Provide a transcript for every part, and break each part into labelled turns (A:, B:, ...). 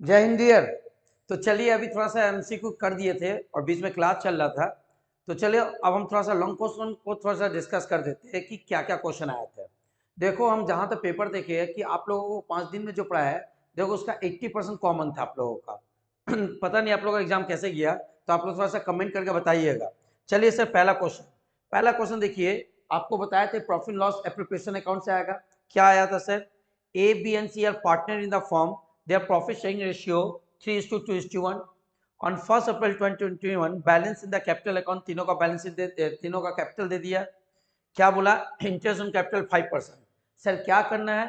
A: जय हिंद डियर। तो चलिए अभी थोड़ा सा एमसीक्यू कर दिए थे और बीच में क्लास चल रहा था, तो चलिए अब हम थोड़ा सा लॉन्ग क्वेश्चन को थोड़ा सा डिस्कस कर देते हैं कि क्या क्या क्वेश्चन आए थे। देखो हम जहाँ तक पेपर देखे हैं कि आप लोगों को 5 दिन में जो पढ़ा है, देखो उसका 80% कॉमन था आप लोगों का। पता नहीं आप लोगों का एग्जाम कैसे गया, तो आप लोग थोड़ा सा कमेंट करके बताइएगा। चलिए सर पहला क्वेश्चन देखिए। आपको बताए थे प्रॉफिट लॉस एप्रोप्रिएशन अकाउंट से आएगा। क्या आया था sir? A B and C are partner in the form, their profit sharing ratio 3:2:1 on 1st April 2021। Balance in the capital account, तीनों का बैलेंस तीनों का कैपिटल दे दिया। क्या बोला? Interest on capital 5%। सर क्या करना है?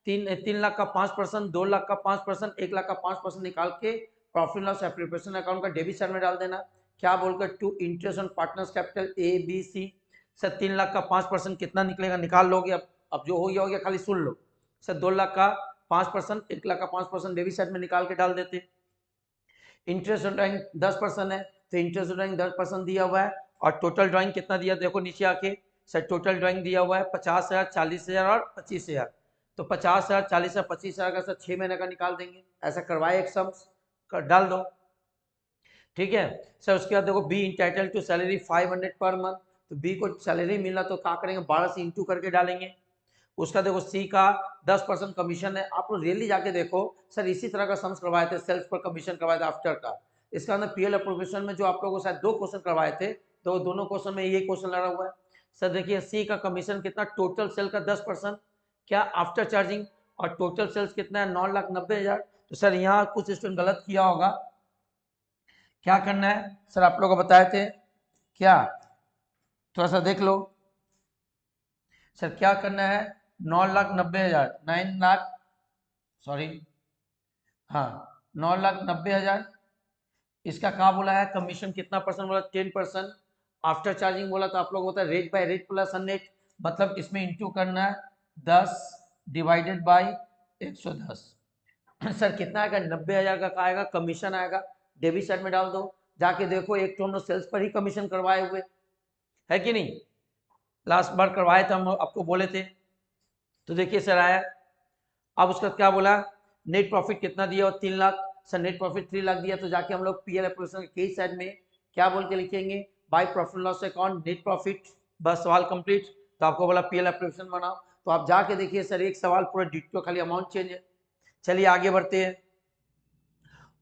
A: 3 लाख का 5%, 2 लाख का 5%, 1 लाख का 5% निकाल के प्रॉफिट लॉस एप्रोप्रिएशन अकाउंट का डेबिट साइड में डाल देना। क्या बोलकर? To interest on partners capital A B C. Sir 3 lakh का 5% कितना निकलेगा? निकाल लोगे। अब जो हो गया खाली सुन लो। सर 2 लाख का 5%, 1 लाख का 5% डेबिट साइड में निकाल के डाल देते। इंटरेस्ट ड्राइंग 10% है, तो इंटरेस्ट ड्राइंग 10% दिया हुआ है। और टोटल ड्राइंग कितना दिया? देखो नीचे आके सर टोटल ड्राइंग दिया हुआ है 50,000, 40,000 और 25,000। तो 50,000, 40,000, 25,000 का सर 6 महीने का निकाल देंगे। ऐसा करवाए एक सम्स कर डाल दो। ठीक है सर। उसके बाद देखो B entitle to salary 500 per month, तो बी को सैलरी मिला तो क्या करेंगे? 12 से इंटू करके डालेंगे। उसका देखो सी का 10% कमीशन है। आप लोग रियली जाके देखो सर, इसी तरह का सम्स करवाए थे, सेल्स पर कमीशन करवाए थे आफ्टर का। इसका अंदर पीएल अप्रोप्रिएशन में जो आप लोगों को शायद 2 क्वेश्चन करवाए थे, तो दोनों क्वेश्चन में ये क्वेश्चन लड़ा हुआ है। सर देखिए सी का कमीशन कितना? टोटल सेल का 10%, क्या आफ्टर चार्जिंग। और टोटल सेल्स कितना है? 9,90,000। तो सर यहाँ कुछ स्टूडेंट गलत किया होगा। क्या करना है सर? आप लोग को बताए थे क्या? थोड़ा सा देख लो सर। क्या करना है? 9,90,000, 9 लाख, सॉरी, हाँ 9,90,000। इसका कहा बोला है? कमीशन कितना परसेंट बोला? 10%। आफ्टर चार्जिंग बोला तो आप लोग होता है रेट बाय रेट प्लस अननेट, मतलब इसमें इंटू करना है 10 डिवाइडेड बाई 110। सर कितना आएगा? 90,000 का आएगा कमीशन आएगा। डेबिट साइड में डाल दो। जाके देखो एक तो हम लोग सेल्स पर ही कमीशन करवाए हुए है कि नहीं? लास्ट बार करवाए थे हम आपको बोले थे। तो देखिए सर आया। अब उसका क्या बोला? नेट प्रॉफिट कितना दिया? 3 lakh. Sir net profit 3 lakh दिया, तो जाके हम लोग पीएल एप्रोप्रिएशन के साइड में क्या बोल के लिखेंगे? By profit loss account net profit. बस सवाल कंप्लीट। तो आपको बोला पीएल एप्रोप्रिएशन बनाओ, तो आप जाके देखिए सर एक सवाल पूरा डिटेल, खाली अमाउंट चेंज है। चलिए आगे बढ़ते हैं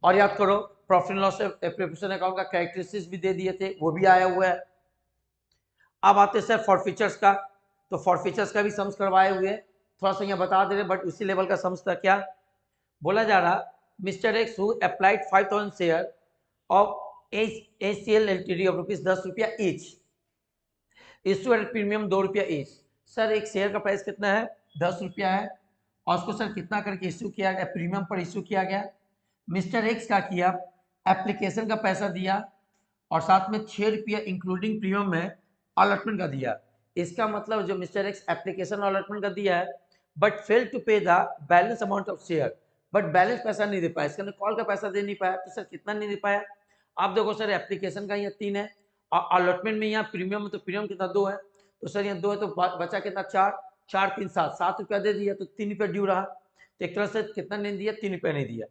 A: और याद करो प्रॉफिट लॉस एप्रोप्रिएशन अकाउंट का कैरेक्टरिस्टिक्स भी दे दिए थे, वो भी आया हुआ है। अब आते हैं सर फॉरफीचर्स का। तो फॉरफीचर्स का भी सम्स करवाए हुए, थोड़ा सा यहाँ बता दे रहे, बट उसी लेवल का सम्स था। क्या बोला जा रहा? Mister x who applied 5,000 share of ACL LTD of ₹10 each, issue at premium ₹2 each. Sir एक शेयर का प्राइस कितना है? ₹10 है। और उसको सर कितना करके इशू किया गया? प्रीमियम पर इशू किया गया। मिस्टर एक्स का किया, एप्लीकेशन का पैसा दिया और साथ में ₹6 इंक्लूडिंग प्रीमियम में अलॉटमेंट का दिया। इसका मतलब जो मिस्टर एक्स एप्लीकेशन अलॉटमेंट का दिया है, but fail to pay the balance amount of share, but balance पैसा नहीं दे पाया, इसके अंदर कॉल का पैसा दे नहीं पाया। तो सर कितना नहीं दे पाया? आप देखो सर एप्लीकेशन का यहाँ 3 है और अलॉटमेंट में यहाँ प्रीमियम में, तो प्रीमियम कितना? 2 है। तो सर यहाँ 2 है, तो बचा कितना? 4। 4 3 7, ₹7 दे दिया, तो ₹3 ड्यू रहा। तो एक तरह से कितना नहीं दिया? ₹3 नहीं दिया।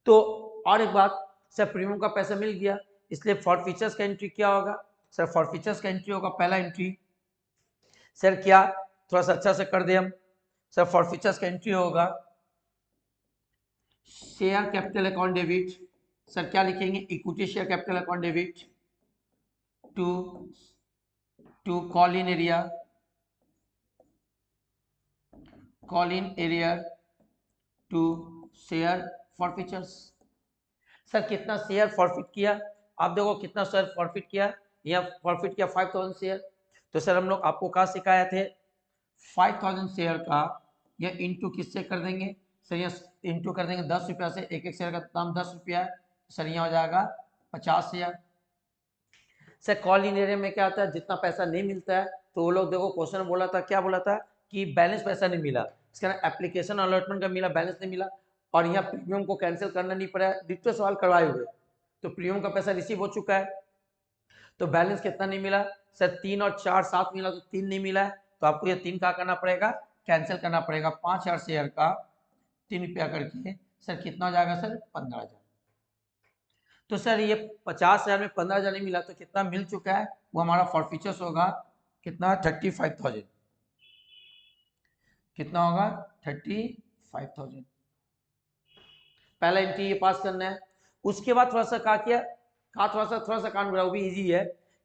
A: तो और एक बात सर, प्रीमियम का पैसा मिल गया, इसलिए फॉर फीचर्स का एंट्री क्या होगा? सर फॉर फीचर्स का एंट्री होगा पहला एंट्री सर क्या, थोड़ा सा अच्छा से कर दे हम। सर फॉर फीचर्स का एंट्री होगा share capital account debit. Sir क्या लिखेंगे? Equity share capital account debit to to call in arrear to share forfeiture. Sir कितना शेयर फॉरफिट किया? आप देखो कितना शेयर फॉरफिट किया। यहाँ फॉरफिट किया 5,000 शेयर। तो सर हम लोग आपको कहा सिखाए थे 5,000 शेयर का यह इंटू किससे कर देंगे? सर यहाँ इंटू कर देंगे ₹10 से। एक एक शेयर का दाम ₹10 है। सर यहाँ हो जाएगा 50,000। सर कॉल इन एरिया में क्या होता है? जितना पैसा नहीं मिलता है, तो वो लोग देखो क्वेश्चन बोला था, क्या बोला था कि बैलेंस पैसा नहीं मिला। इसका एप्लीकेशन अलॉटमेंट का मिला, बैलेंस नहीं मिला। और यहाँ प्रीमियम को कैंसिल करना नहीं पड़ा। डिटेल सवाल करवाए हुए, तो प्रीमियम का पैसा रिसीव हो चुका है, तो बैलेंस कितना नहीं मिला? सर 3 और 4 7 मिला, तो 3 नहीं मिला है। तो आपको ये 3 का करना पड़ेगा, कैंसिल करना पड़ेगा। 5,000 शेयर का ₹3 करके सर कितना हो जाएगा सर 15,000। तो सर ये 50,000 में 15,000 नहीं मिला तो कितना मिल चुका है, वो हमारा फॉरफीचर्स होगा कितना 35,000। कितना होगा 35,000। पहला एंट्री ये पास करना है। उसके बाद थोड़ा सा कहा किया, कहा थोड़ा सा कान बुरा, वो भी इजी है।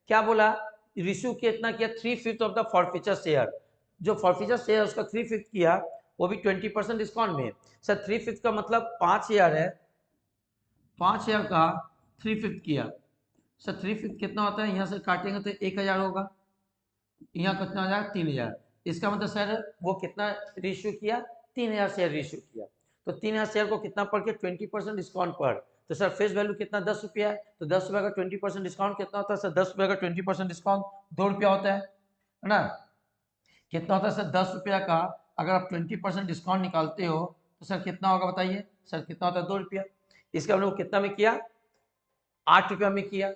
A: क्या बोला, रिश्यू कितना किया 3/5 ऑफ द फॉरफीचर शेयर। जो फॉरफीचर शेयर उसका 3/5 किया, वो भी 20% डिस्काउंट में। सर 3/5 का मतलब 5 शेयर है, 5 शेयर का 3/5 किया। सर 3/5 कितना होता है, यहाँ से काटेंगे तो 1,000 होगा, यहाँ कितना हो जाएगा 3,000। इसका मतलब सर वो कितना रिश्यू किया, 3,000 शेयर रिश्यू किया। तो 3,000 शेयर को कितना पड़ के 20% डिस्काउंट पर, तो सर फेस वैल्यू कितना 10 रुपया है, तो 10 रुपये का 20% डिस्काउंट कितना होता है सर, 10 रुपये का 20% डिस्काउंट 2 रुपया होता है ना। कितना होता है सर 10 रुपया का, अगर आप 20% डिस्काउंट निकालते हो तो सर कितना होगा बताइए, सर कितना होता है 2 रुपया। इसका मतलब कितना में किया, 8 रुपया में किया।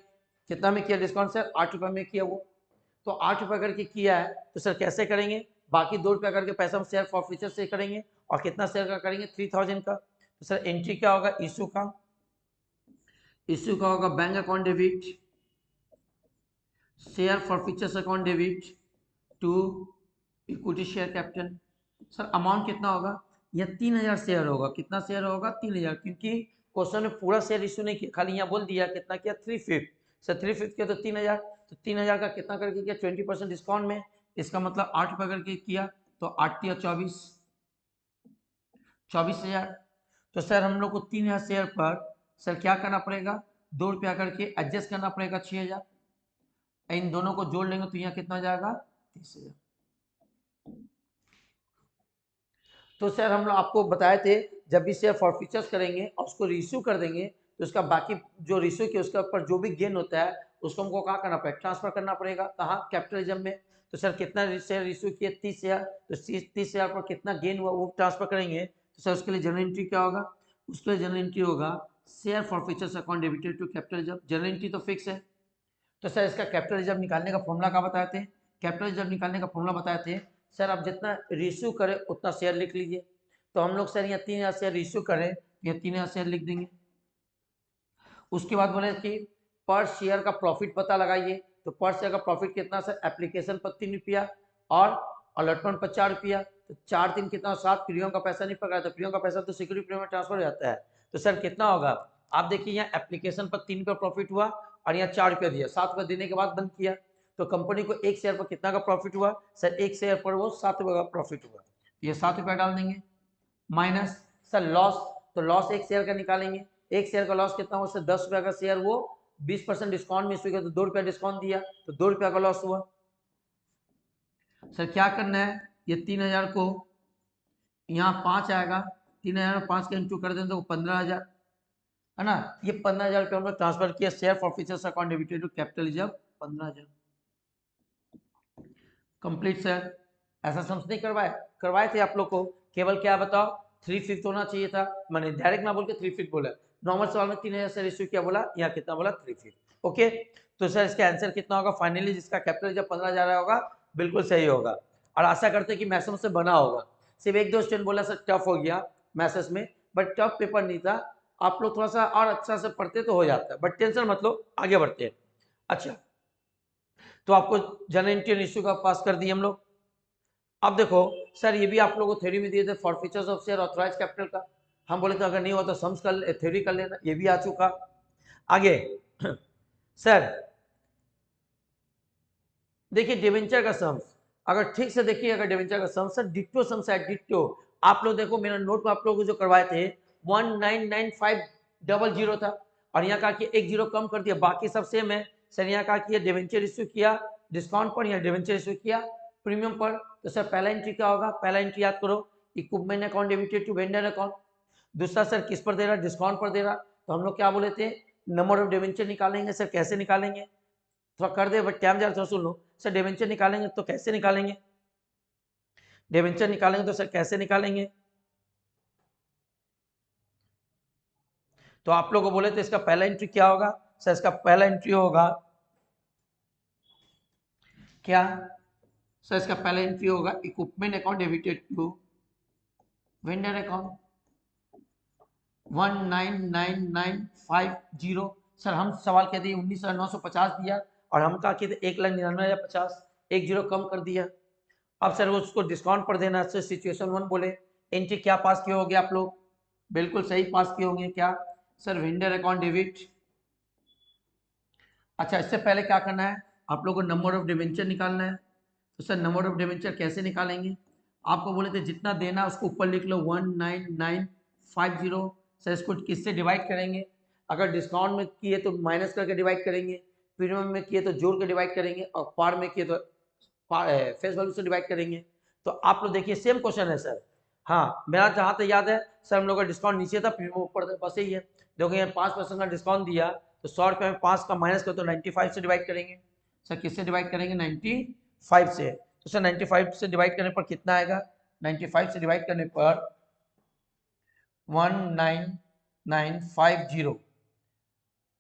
A: कितना में किया डिस्काउंट सर, 8 रुपया में किया वो। तो 8 रुपया करके किया है, तो सर कैसे करेंगे, बाकी 2 रुपया करके पैसा हम शेयर फॉरफीचर से करेंगे, और कितना शेयर का करेंगे 3,000 का। तो सर एंट्री क्या होगा, इशू का, इशू का होगा bank account debit, share forfeitures account debit to equity share capital. Sir amount कितना होगा, यह 3,000 शेयर होगा। कितना शेयर होगा 3,000, क्योंकि क्वेश्चन में पूरा शेयर इशू नहीं किया, खाली यहाँ बोल दिया कितना किया 3/5। सर 3/5 किया तो 3,000, तो 3,000 का कितना करके किया 20% डिस्काउंट में, इसका मतलब 8 रुपये करके किया, तो 8 या 24, 24,000। तो सर हम लोग को 3,000 शेयर पर सर क्या करना पड़ेगा, 2 रुपया करके एडजस्ट करना पड़ेगा 6,000। इन दोनों को जोड़ लेंगे तो यहाँ कितना हो जाएगा 30,000। तो सर हम लोग आपको बताए थे, जब भी शेयर फॉरफीचर्स करेंगे और उसको रिश्यू कर देंगे, तो उसका बाकी जो रिश्यू किया उसके ऊपर जो भी गेन होता है उसको हमको कहाँ करना पड़ेगा, ट्रांसफर करना पड़ेगा, कहाँ कैपिटलिज्म में। तो सर कितना शेयर रिश्यू किए 30,000, तो 30,000 पर कितना गेन हुआ वो ट्रांसफर करेंगे। तो सर उसके लिए जनरल एंट्री क्या होगा, उसके लिए जनरल एंट्री होगा share forfeitures account debited to capitalism. Journal entry तो फिक्स है। तो सर इसका कैपिटल रिजर्व निकालने का फॉर्मूला क्या बताए थे, कैपिटल रिजर्व निकालने का फॉर्मूला बताए थे सर, आप जितना रिश्यू करें उतना शेयर लिख लीजिए। तो हम लोग सर यहाँ 3,000 शेयर रिश्यू करें, यहाँ 3,000 शेयर लिख देंगे। उसके बाद बोले कि पर शेयर का प्रॉफिट पता लगाइए। तो पर शेयर का प्रॉफिट कितना सर, एप्लीकेशन पर 3 रुपया और अलॉटमेंट पर 4 रुपया, तो 4 3 कितना 7, प्रीमियम का पैसा नहीं पकड़ा, तो प्रीमियम का पैसा तो सिक्योरिटी प्रीमियम में ट्रांसफर हो जाता है। तो सर कितना होगा, आप देखिए यहाँ एप्लीकेशन पर 3 रुपया प्रॉफिट हुआ और यहाँ 4 रुपया दिया, 7 रुपया देने के बाद बंद किया, तो कंपनी को एक शेयर पर कितना का प्रॉफिट हुआ सर, एक शेयर पर वो 7 रुपये का प्रॉफिट हुआ, ये 7 रुपया डाल देंगे। माइनस सर लॉस, तो लॉस एक शेयर का निकालेंगे, एक शेयर का लॉस कितना हुआ सर 10 रुपया का शेयर, वो 20% डिस्काउंट में इशू किया तो 2 रुपया डिस्काउंट दिया, तो 2 रुपया का लॉस हुआ। सर क्या करना है, ये 3,000 को यहाँ 5 आएगा, 3,000 में 5 का इंटू कर दें तो 15,000 है ना। ये 15,000 रुपये हम लोग ट्रांसफर किया share forfeitures account debited to capitalism 15,000। Complete sir, ऐसा समझ नहीं करवाए, करवाए थे आप लोग को, केवल क्या बताओ 3/5 होना चाहिए था, मैंने डायरेक्ट ना बोल के 3/5 बोला। नॉर्मल सवाल में 3,000 से रेशियो क्या बोला, यहाँ कितना बोला 3/5। ओके, तो सर इसका आंसर कितना होगा फाइनली, जिसका कैपिटल जब 15,000 होगा बिल्कुल सही होगा। और आशा करते हैं कि मैथ्स से बना होगा। सिर्फ एक दो स्टूडेंट बोला सर टफ हो गया मैथ्स में, बट टफ पेपर नहीं था, आप लोग थोड़ा सा और अच्छा से पढ़ते तो हो जाता है, बट टेंशन मत लो, आगे बढ़ते हैं। अच्छा, तो आपको जनरल इंटेंशन इश्यू का पास कर दिए हम लोग। अब देखो सर, ये भी आप लोगों को थ्योरी में दिए थे फॉरफीचर्स ऑफ शेयर ऑथराइज कैपिटल का, हम बोले तो अगर नहीं हो तो सम्स कर थ्योरी कर लेना, ये भी आ चुका। आगे सर देखिए डिवेंचर का सम्स, अगर ठीक से देखिए, अगर डिवेंचर का सम्स सर डिट्टो सम्स है, डिट्टो। आप लोग देखो मेरा नोट में आप लोगों को जो करवाए थे 199500 था, और यहाँ कहा कि एक जीरो कम कर दिया, बाकी सब सेम है। सर यहाँ कहा कि डिवेंचर इश्यू किया डिस्काउंट पर, यहाँ डिवेंचर इश्यू किया प्रीमियम पर। तो सर पहला एंट्री क्या होगा, पहला एंट्री याद करो, equipment account debited to vendor account. दूसरा सर किस पर दे रहा, डिस्काउंट पर दे रहा, तो हम लोग क्या बोले थे नंबर ऑफ डिवेंचर निकालेंगे। सर कैसे निकालेंगे, थोड़ा कर दे बट टाइम जा थोड़ा सुन लो। सर डिवेंचर निकालेंगे तो कैसे निकालेंगे, डिवेंचर निकालेंगे तो सर कैसे निकालेंगे, तो आप लोग को बोले थे इसका पहला एंट्री क्या होगा सर, इसका पहला एंट्री होगा क्या सर, इसका पहला एंट्री होगा equipment account debited to vendor account. 199950। Sir हम सवाल कहते हैं 19,950 दिया और हम कहा कि 1,99,050, एक जीरो कम कर दिया। अब सर उसको डिस्काउंट पर देना, सर सिचुएशन 1 बोले। एंट्री क्या पास किए होंगे आप लोग? बिल्कुल सही पास किए होंगे। क्या सर? Vendor account debit. अच्छा, इससे पहले क्या करना है आप लोगों को? नंबर ऑफ डिवेंचर निकालना है। तो सर नंबर ऑफ डिवेंचर कैसे निकालेंगे? आपको बोले थे जितना देना उसको ऊपर लिख लो 19950। सर इसको किससे डिवाइड करेंगे? अगर डिस्काउंट में किए तो माइनस करके डिवाइड करेंगे, प्रीमियम में किए तो जोड़ के डिवाइड करेंगे, और पार में किए तो फेस वैल्यू से डिवाइड करेंगे। तो आप लोग देखिए सेम क्वेश्चन है सर। हाँ, मेरा जहाँ तक याद है सर, हम लोग का डिस्काउंट नीचे था, प्रीमियम ऊपर था, बस यही है। देखो यहाँ 5% का डिस्काउंट दिया, तो 100 रुपये में 5 का माइनस कर तो 95 से डिवाइड करेंगे। सर किससे डिवाइड करेंगे? 95 से। तो सर 95 से डिवाइड करने पर कितना आएगा? 95 से डिवाइड करने पर 19950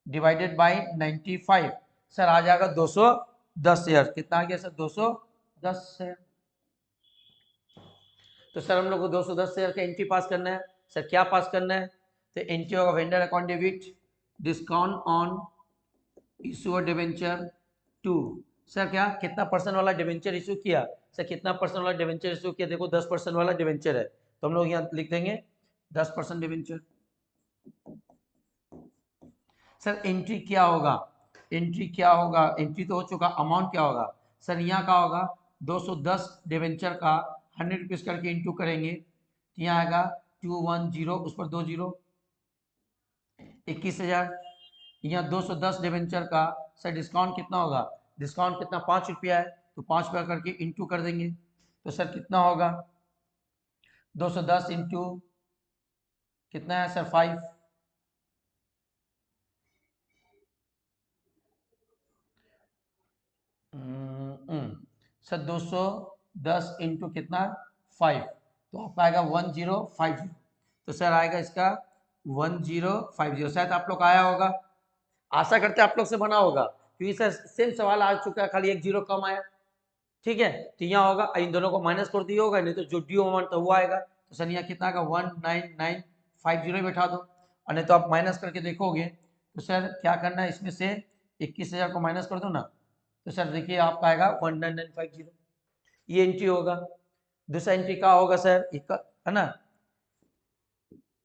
A: डिवाइडेड बाई 95, सर आ जाएगा 210 शेयर। कितना आ गया सर? 210 शेयर। तो सर हम लोग को 210 शेयर का एंट्री पास करना है। सर क्या पास करना है? तो एंट्री होगा vendor account debit, discount on issue of debenture to. Sir क्या कितना परसेंट वाला डिवेंचर इशू किया? सर कितना परसेंट वाला डिवेंचर इशू किया? देखो 10% वाला डिवेंचर है, तो हम लोग यहाँ लिख देंगे 10% डिवेंचर। सर एंट्री क्या होगा? एंट्री क्या होगा? एंट्री तो हो चुका, अमाउंट क्या होगा? सर यहाँ का होगा 210 डिवेंचर का 100 रुपीज़ करके इंटू करेंगे, तो यहाँ आएगा 210, उस पर 2 जीरो, 21,000। यहाँ 210 डिवेंचर का सर डिस्काउंट कितना होगा? डिस्काउंट कितना? 5 रुपया है, तो 5 रुपया करके इंटू कर देंगे, तो सर कितना होगा? 210 इंटू कितना है सर? 5। सर 210 इंटू कितना? 5, तो आपका आएगा 1050। तो सर आएगा इसका 1050। शायद आप लोग आया होगा, आशा करते आप लोग से बना होगा, क्योंकि सर सेम सवाल आ चुका है, खाली एक जीरो कम आया। ठीक है, तो यहाँ होगा, इन दोनों को माइनस कर दिया होगा, नहीं तो जो ड्यू अमाउंट था वो आएगा। तो सर यहाँ कितना आएगा? 19950 बैठा दो, और नहीं तो आप माइनस करके देखोगे। तो सर क्या करना है, इसमें से 21,000 को माइनस कर दो ना, तो सर देखिए आपका आएगा 19950। ये एंट्री होगा। दूसरा एंट्री क्या होगा सर? है ना,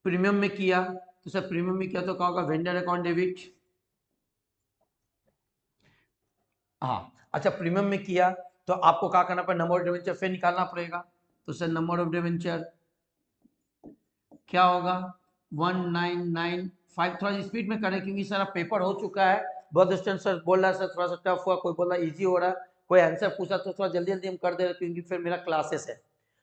A: प्रीमियम में किया, तो सर प्रीमियम में किया तो क्या होगा? Vendor account debit. हाँ, अच्छा प्रीमियम में किया तो आपको क्या करना पड़ेगा? नंबर ऑफ डिवेंचर फिर निकालना पड़ेगा। तो सर नंबर ऑफ डिवेंचर क्या होगा? 19950। थोड़ा स्पीड में करें क्योंकि सारा पेपर हो चुका है। बहुत स्टूडेंट सर बोल रहा है सर थोड़ा सा टफ हुआ, कोई बोल रहा है ईजी हो रहा है, कोई आंसर पूछा तो थोड़ा जल्दी जल्दी हम कर दे रहे क्योंकि फिर मेरा क्लासेस है।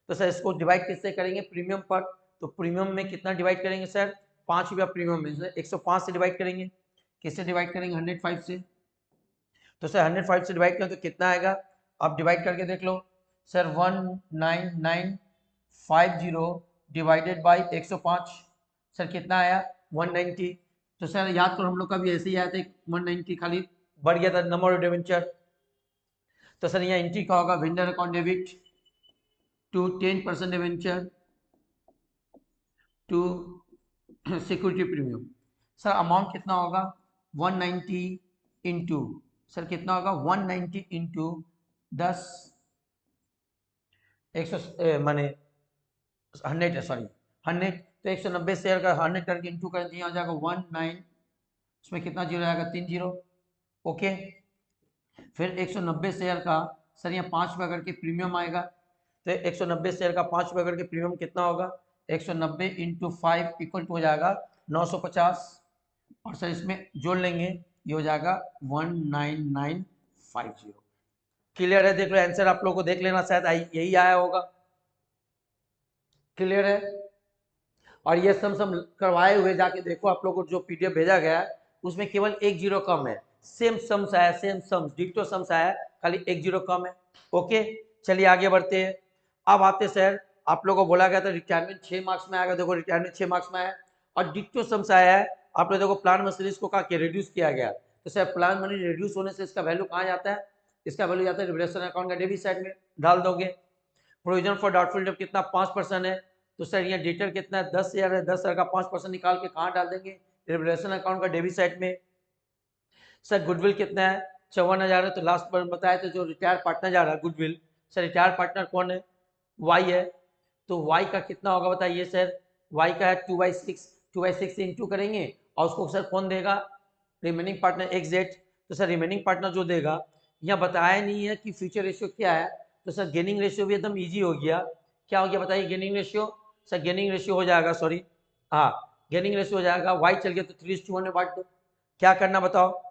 A: तो सर इसको डिवाइड किससे करेंगे? प्रीमियम पर। तो प्रीमियम में कितना डिवाइड करेंगे सर? 5 रुपया प्रीमियम में, 105 से डिवाइड करेंगे। किससे डिवाइड करेंगे? 105 से। तो सर 105 से डिवाइड करें तो कितना आएगा? आप डिवाइड करके देख लो सर। 19950 डिवाइडेड बाई 105, सर कितना आया? 190। तो सर याद करो हम लोग का भी ऐसे ही आया था, 190 खाली बढ़ गया था नंबर ऑफ डिवेंचर। तो सर यहाँ एंट्री का होगा vendor account debit to 10% debenture to security premium. Sir amount कितना होगा? 190 इंटू, सर कितना होगा? 190 इंटू 10, 100 माने 100 है, सॉरी 100, तो 190 शेयर का 100 करके इंटू कर दिया, हो जाएगा 19, उसमें कितना जीरो आएगा? 3 जीरो। ओके, फिर 190 शेयर का सर यहाँ 5 रुपया करके प्रीमियम आएगा, तो 190 शेयर का 5 रुपया करके प्रीमियम कितना होगा? 190 इंटू 5 इक्वल टू हो जाएगा 950, और सर इसमें जोड़ लेंगे, ये हो जाएगा 19950। क्लियर है? देख लो आंसर आप लोग को देख लेना, शायद यही आया होगा। क्लियर है? और ये सम करवाए हुए जाके देखो, आप लोग को जो पीडीएफ भेजा गया है उसमें केवल एक जीरो कम है। सेम सम्स आया, सेम सम्स डिक्टो सम्स आया, खाली एक जीरो कम है। ओके, चलिए आगे बढ़ते हैं। अब आते सर, आप लोगों को बोला गया था रिटायरमेंट 6 मार्क्स में आएगा। देखो रिटायरमेंट 6 मार्क्स में आया, और डिक्टो सम्स आया है। आप लोग देखो प्लान मशीनरीज को कहा रिड्यूस किया गया, तो सर प्लान मनी रिड्यूस होने से इसका वैल्यू कहाँ जाता है? इसका वैल्यू जाता है रिवलेशन अकाउंट का डेबिट साइड में डाल दोगे। प्रोविजन फॉर डाउटफुल डेब्ट कितना? 5% है, तो सर यहाँ डेटर कितना है, 10,000 है, 10,000 का 5% निकाल के कहाँ डाल देंगे, रिवैल्यूएशन अकाउंट का डेबिट साइड में। सर गुडविल कितना है, 54,000 है, तो लास्ट पर बताया तो जो रिटायर पार्टनर जा रहा है गुडविल, सर रिटायर पार्टनर कौन है, वाई है, तो वाई का कितना होगा बताइए सर, वाई का है 2/6, 2/6 से इंटू करेंगे और उसको सर कौन देगा, रिमेनिंग पार्टनर एक्स जेड, तो सर रिमेनिंग पार्टनर जो देगा, यहाँ बताया नहीं है कि फ्यूचर रेशियो क्या है, तो सर गेनिंग रेशियो भी एकदम इजी हो गया, क्या हो गया बताइए gaining ratio, sir gaining ratio हो जाएगा, सॉरी हाँ गेनिंग रेशियो हो जाएगा, वाई चल गया तो 3:1 में बांट दो, क्या करना बताओ।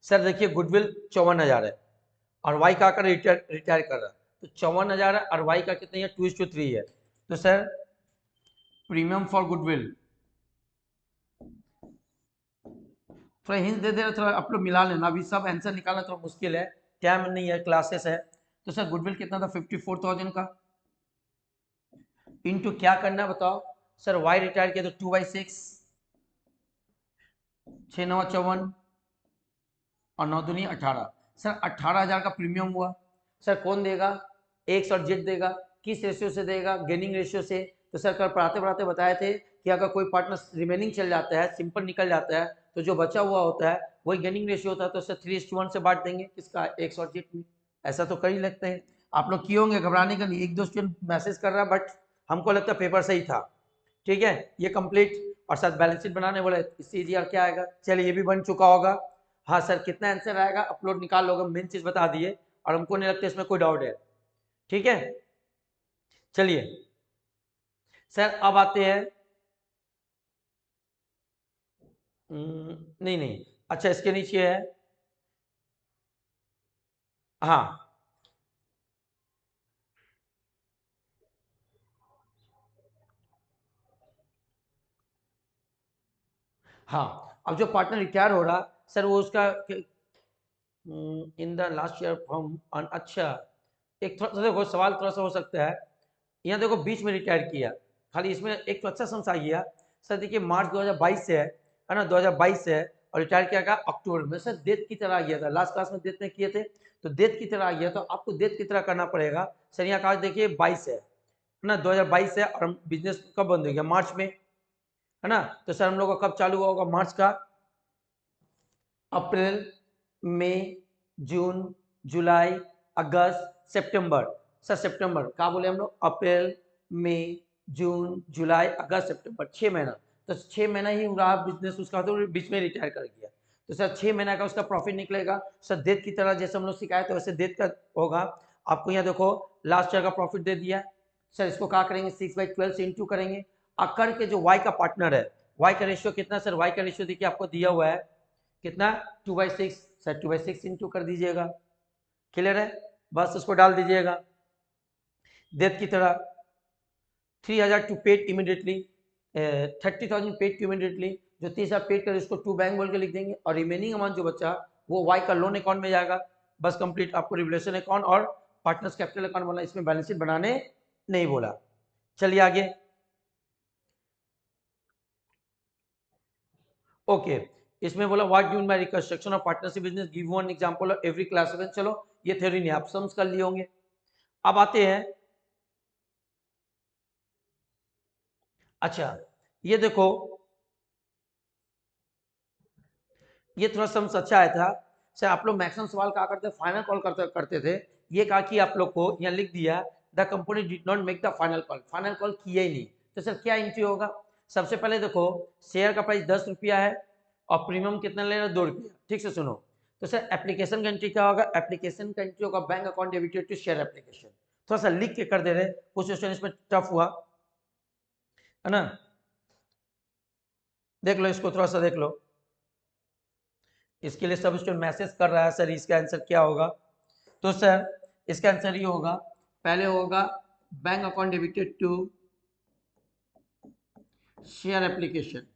A: सर देखिए गुडविल 54,000 है और वाई का कर रिटायर कर रहा है, तो 54,000 है और वाई का कितना है 2:3 है, तो सर प्रीमियम फॉर गुडविल, थोड़ा हिंट दे दे रहे, थोड़ा आप लोग मिला लेना, अभी सब आंसर निकालना थोड़ा मुश्किल है, टाइम नहीं है, क्लासेस है, तो सर गुडविल कितना था 54,000 का, इनटू क्या करना है बताओ, सर वाई रिटायर किया तो 2/6, 6×9 = 54 और 9×2 = 18, सर 18,000 का प्रीमियम हुआ, सर कौन देगा, एक्स और जेड देगा, किस रेशियो से देगा, गेनिंग रेशियो से, तो सर कल पढ़ाते पढ़ाते बताए थे कि अगर कोई पार्टनर रिमेनिंग चल जाता है, सिंपल निकल जाता है, तो जो बचा हुआ होता है वही गेनिंग रेशियो होता है, तो सर 3:1 से बांट देंगे किसका, एक्स और जेड में, ऐसा तो कर ही लगते हैं, आप लोग किए होंगे, घबराने का नहीं, एक दो स्टूडेंट मैसेज कर रहा है बट हमको लगता है पेपर सही था, ठीक है, ये कंप्लीट और साथ बैलेंस शीट बनाने बोले, इससे इजी और क्या आएगा, चलिए ये भी बन चुका होगा, हाँ सर कितना आंसर आएगा अपलोड निकाल लोगे, मेन चीज बता दिए और हमको नहीं लगता इसमें कोई डाउट है, ठीक है। चलिए सर अब आते हैं, नहीं नहीं, अच्छा इसके नीचे है, हाँ हाँ, अब जो पार्टनर रिटायर हो रहा सर वो उसका in the last year from, अच्छा एक थोड़ा सा देखो सवाल थोड़ा सा हो सकता है, यहाँ देखो बीच में रिटायर किया, खाली इसमें एक तो अच्छा समझ आ गया, सर देखिए मार्च 2022 से है ना, 2022 से है और रिटायर किया गया अक्टूबर में, सर डेट की तरह आ गया था, लास्ट क्लास में डेट में किए थे, तो डेट की तरह आ गया, तो आपको डेट की तरह करना पड़ेगा, सर यहाँ कहा देखिए 22 है ना, 2022 है और हम बिजनेस कब बंद हो गया, मार्च में, है ना, तो सर हम लोग का कब चालू हुआ होगा, मार्च का, अप्रैल, मई, जून, जुलाई, अगस्त, सितंबर, सर सितंबर क्या बोले हम लोग, अप्रैल, मई, जून, जुलाई, अगस्त, सितंबर, 6 महीना, तो 6 महीना ही रहा बिजनेस उसका, तो बीच में रिटायर कर गया, तो सर 6 महीना का उसका प्रॉफिट निकलेगा, सर डेट की तरह जैसे हम लोग सिखाए तो वैसे डेट का होगा, आपको यहाँ देखो लास्ट ईयर का प्रॉफिट दे दिया, सर इसको क्या करेंगे 6/12 से इंटू करेंगे, अकर के जो वाई का पार्टनर है, वाई का रेशियो कितना, सर वाई का रेशियो देखिए आपको दिया हुआ है कितना, 2/6, सर 2/6 इंटू कर दीजिएगा, क्लियर है, बस उसको डाल दीजिएगा, डेथ की तरह 3,000 to paid immediately, 30,000 paid to immediately, जो 30,000 पेड कर उसको टू बैंक बोल के लिख देंगे और रिमेनिंग अमाउंट जो बचा वो वाई का लोन अकाउंट में जाएगा, बस कंप्लीट, आपको रिवोल्यूशन अकाउंट और पार्टनर्स कैपिटल अकाउंट बोला, इसमें बैलेंस शीट बनाने नहीं बोला। चलिए आगे, ओके, इसमें बोला what do my reconstruction of partnership business, give one example of every class, चलो ये थ्योरी नहीं आप समझ कर लिए होंगे, अब आते हैं, अच्छा ये देखो, ये थोड़ा समझ अच्छा आया था, सर आप लोग मैक्सिमम सवाल क्या करते फाइनल कॉल करते थे, ये कहा कि आप लोग को यहाँ लिख दिया the company did not make the final call, final call किया ही नहीं, तो सर क्या एंट्री होगा, सबसे पहले देखो शेयर का प्राइस 10 रुपया है और प्रीमियम कितना ले रहा है 2 रुपया, ठीक से सुनो, तो सर एप्लीकेशन का एंट्री क्या होगा, एप्लीकेशन का एंट्री होगा bank account debited to share application, थोड़ा सा लिख के कर दे रहे, कुछ क्वेश्चन इसमें टफ हुआ है ना, देख लो इसको थोड़ा सा देख लो, इसके लिए सब स्टूडेंट मैसेज कर रहा है सर इसका आंसर क्या होगा, तो सर इसका आंसर ये होगा, पहले होगा bank account debited to share application,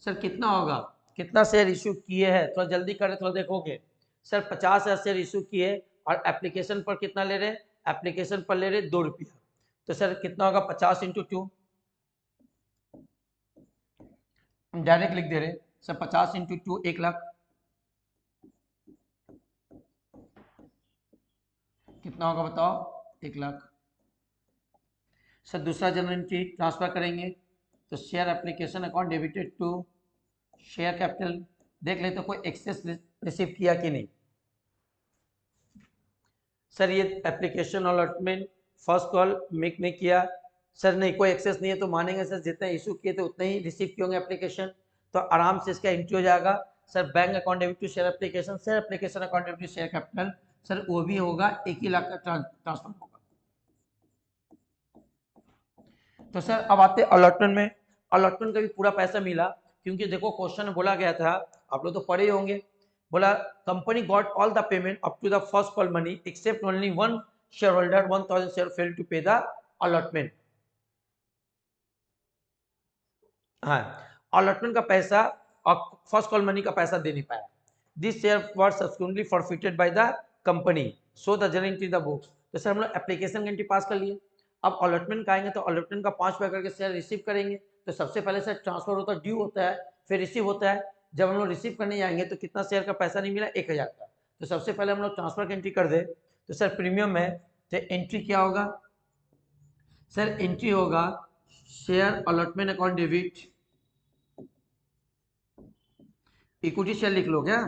A: sir कितना होगा, कितना शेयर इशू किए हैं, थोड़ा जल्दी करें थोड़ा देखोगे, सर 50,000 शेयर इशू किए और एप्लीकेशन पर कितना ले रहे, एप्लीकेशन पर ले रहे 2 रुपया, तो सर कितना होगा 50 × 2, हम डायरेक्ट लिख दे रहे, सर 50 × 2 1,00,000, कितना होगा बताओ 1,00,000, सर दूसरा जनरल एंट्री ट्रांसफर करेंगे तो share application account debited to share capital, देख लेते कोई एक्सेस रिसीव किया कि नहीं। सर ये application allotment first call make नहीं किया, सर नहीं कोई एक्सेस नहीं है तो मानेंगे सर जितने इशू किए थे उतने ही रिसीव किए होंगे एप्लीकेशन, तो आराम से इसका एंट्री हो जाएगा। Sir bank account debit to share application, share application account debit to share capital, sir वो भी होगा 1 ही लाख का ट्रांसफर होगा। तो सर अब आते हैं अलॉटमेंट में। अलॉटमेंट का भी पूरा पैसा मिला, क्योंकि देखो क्वेश्चन में बोला गया था, आप लोग तो पढ़े ही होंगे, बोला company got all the payment up to the first call money except only one shareholder 1000 share fail to pay the allotment. हाँ, अलॉटमेंट का पैसा और फर्स्ट कॉल मनी का पैसा दे नहीं पाया। This share were subsequently forfeited by the company so the general entry the books. तो sir हम लोग एप्लीकेशन की एंट्री पास कर लिए, अब अलॉटमेंट का आएंगे तो अलॉटमेंट का 5 रुपये करके शेयर रिसीव करेंगे। तो सबसे पहले सर ट्रांसफर होता है, ड्यू होता है, फिर रिसीव होता है। जब हम लोग रिसीव करने जाएंगे तो कितना शेयर का पैसा नहीं मिला, 1000 का। तो सबसे पहले हम लोग ट्रांसफर की एंट्री कर दे। तो सर प्रीमियम है तो एंट्री क्या होगा, सर एंट्री होगा share allotment account debit, equity share लिख लो क्या,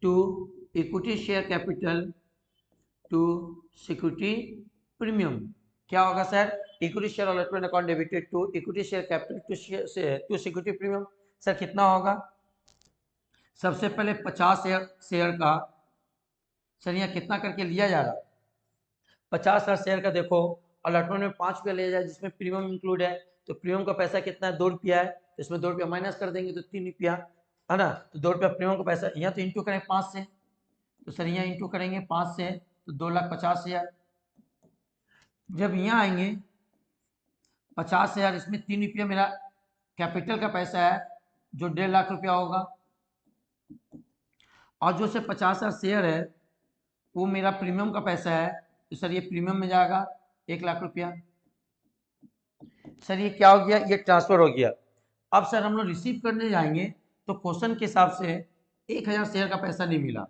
A: to equity share capital to security premium. क्या होगा sir, equity share allotment account debited to equity share capital to security premium. Sir कितना होगा, सबसे पहले 50 शेयर का, सर यहाँ कितना करके लिया जा रहा है, 50,000 शेयर का। देखो अलॉटमेंट में 5 रुपया लिया जाए जिसमें प्रीमियम इंक्लूड है, तो प्रीमियम का पैसा कितना है, 2 रुपया है, तो इसमें 2 रुपया माइनस कर देंगे तो 3 रुपया है ना। तो 2 रुपया प्रीमियम का पैसा, यहाँ तो इंटू करें 5 से, तो सर यहाँ इंटू करेंगे 5 से तो 2,50,000। जब यहाँ आएंगे 50,000, इसमें 3 रुपया मेरा कैपिटल का पैसा है जो 1.5 लाख रुपया होगा, और जो से 50,000 शेयर है वो मेरा प्रीमियम का पैसा है, तो सर ये प्रीमियम में जाएगा 1 लाख रुपया। सर ये क्या हो गया, ये ट्रांसफर हो गया। अब सर हम लोग रिसीव करने जाएंगे तो क्वेश्चन के हिसाब से 1000 शेयर का पैसा नहीं मिला,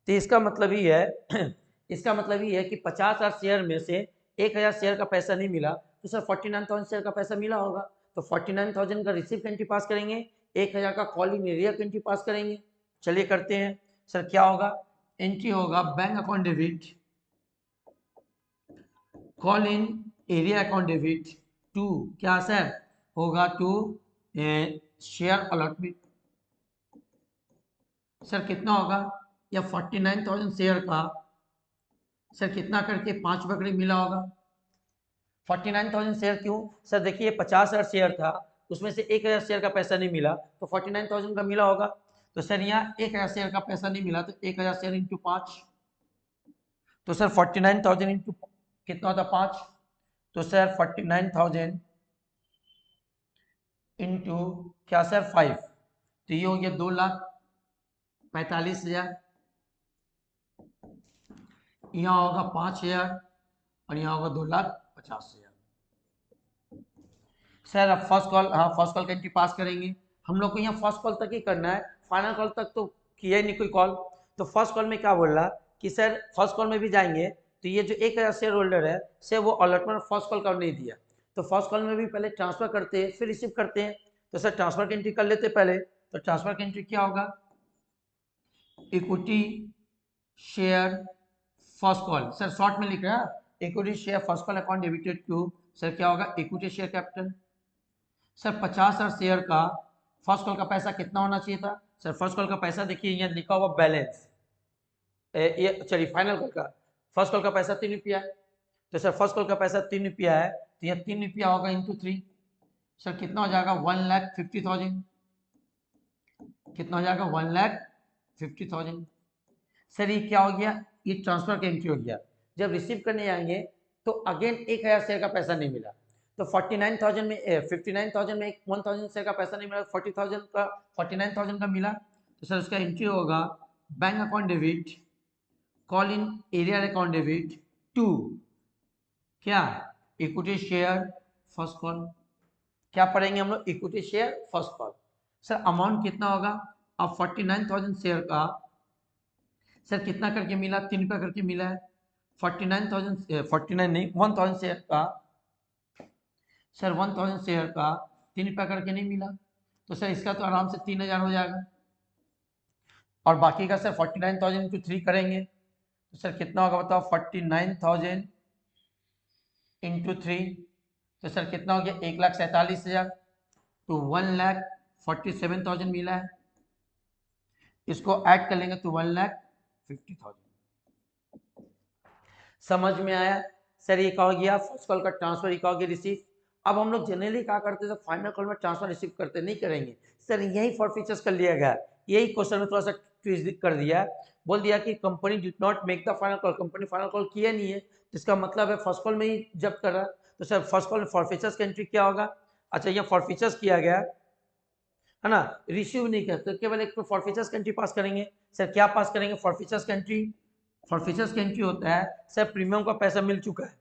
A: तो इसका मतलब ही है इसका मतलब ये है कि 50,000 शेयर में से 1000 शेयर का पैसा नहीं मिला, तो सर 49,000 शेयर का पैसा मिला होगा। तो 49,000 का रिसीव एंट्री पास करेंगे, 1000 का कॉल इन एरिया की एंट्री पास करेंगे। चलिए करते हैं। सर क्या होगा, एंट्री होगा bank account debit, call in arrear account debit to, क्या सर होगा, टू शेयर अलॉटमेंट। सर कितना होगा, या 49,000 शेयर का, सर कितना करके 5 रुपये करीब मिला होगा। 49,000 शेयर क्यों, सर देखिए 50,000 शेयर था, उसमें से 1000 शेयर का पैसा नहीं मिला, तो 49,000 का मिला होगा। तो सर यहाँ 1000 शेयर का पैसा नहीं मिला, तो 1000 शेयर इंटू 5, तो सर 49,000 इंटू कितना होता 5, तो सर 49,000 इंटू क्या सर 5, तो ये हो गया 2,45,000। यहाँ होगा 5,000 और यहाँ होगा 2,50,000। सर अब फर्स्ट कॉल, हाँ फर्स्ट कॉल का एंट्री पास करेंगे। हम लोग को यहाँ फर्स्ट कॉल तक ही करना है, फाइनल कॉल तक तो किया ही नहीं कोई कॉल। तो फर्स्ट कॉल में क्या बोल रहा कि सर फर्स्ट कॉल में भी जाएंगे तो ये जो 1000 शेयर होल्डर है सर वो अलॉटमेंट फर्स्ट कॉल का नहीं दिया, तो फर्स्ट कॉल में भी पहले ट्रांसफर करते हैं फिर रिसीव करते हैं। तो सर ट्रांसफर की एंट्री कर लेते पहले। तो ट्रांसफर की एंट्री क्या होगा, equity share first call, sir short में लिख रहा है equity share first call account debited to, sir क्या होगा equity share capital. Sir 50,000 share का फर्स्ट कॉल का पैसा कितना होना चाहिए था, सर फर्स्ट कॉल का पैसा देखिए यहाँ लिखा हुआ बैलेंस, ये चलिए फाइनल कॉल का फर्स्ट कॉल का पैसा 3 रुपया है, तो सर फर्स्ट कॉल का पैसा 3 रुपया है, तो यह 3 रुपया होगा इंटू 3, सर कितना हो जाएगा 1,50,000, कितना हो जाएगा 1,50,000। सर ये क्या हो गया, ये ट्रांसफर का एंट्री हो गया। जब रिसीव करने जाएंगे तो अगेन 1000 शेयर का पैसा नहीं मिला, तो 59,000 में 59,000 में 1,000 शेयर का पैसा नहीं मिला, 40,000 का 49,000 का मिला। तो सर उसका एंट्री होगा bank account debit, call in arrear account debit to क्या इक्विटी शेयर फर्स्ट कॉल। क्या पढ़ेंगे हम लोग, equity share first call. Sir amount कितना होगा, अब 49,000 शेयर का सर कितना करके मिला, 3 रुपया करके मिला है। 49,000 49 नहीं 1,000 शेयर का सर 1000 शेयर का 3 रुपया करके नहीं मिला, तो सर इसका तो आराम से 3000 हो जाएगा, और बाकी का सर 49,000 इंटू 3 करेंगे तो सर कितना होगा बताओ, 49,000 इंटू 3, तो सर कितना हो गया, 1,47,000, तो 1,47,000 मिला है। इसको ऐड कर लेंगे तो 1,50,000। समझ में आया सर? ये क्या हो गया फर्स्ट कॉल का ट्रांसफर, ये क्या हो गया रिसीव। अब हम लोग जनरली क्या करते थे, फाइनल कॉल में ट्रांसफर रिसीव करते नहीं करेंगे सर, यही फॉर फीचर्स कर लिया गया, यही क्वेश्चन में थोड़ा सा ट्विस्ट कर दिया, बोल दिया कि company did not make the final call, company final call किया नहीं है, तो इसका मतलब है फर्स्ट कॉल में ही जब कर रहा। तो सर फर्स्ट कॉल में फॉर फीचर्स का एंट्री क्या होगा, अच्छा ये फॉर फीचर्स किया गया है ना, रिसीव नहीं करते, केवल एक फॉर फीचर्स का एंट्री पास करेंगे। सर क्या पास करेंगे, फॉर फीचर्स का एंट्री, फॉर फीचर्स का एंट्री होता है सर प्रीमियम का पैसा मिल चुका है,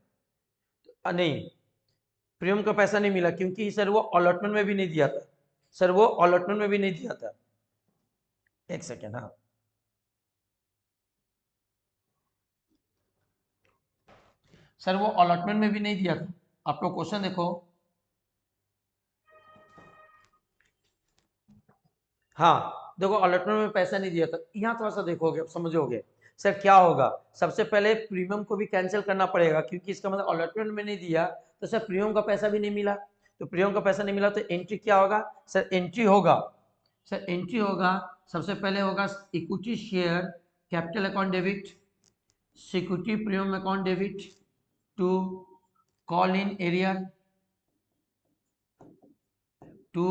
A: नहीं प्रीमियम का पैसा नहीं मिला क्योंकि सर वो अलॉटमेंट में भी नहीं दिया था, सर वो अलॉटमेंट में भी नहीं दिया था, एक सेकेंड, हाँ सर वो अलॉटमेंट में भी नहीं दिया था। आप लोग क्वेश्चन देखो, हाँ देखो अलॉटमेंट में पैसा नहीं दिया था, यहाँ थोड़ा सा देखोगे अब समझोगे सर क्या होगा। सबसे पहले प्रीमियम को भी कैंसिल करना पड़ेगा क्योंकि इसका मतलब अलॉटमेंट में नहीं दिया तो सर प्रीमियम का पैसा भी नहीं मिला, तो प्रीमियम का पैसा नहीं मिला तो एंट्री क्या होगा सर, एंट्री होगा सर, एंट्री होगा सबसे पहले होगा equity share capital account debit, security premium account debit to call in arrear to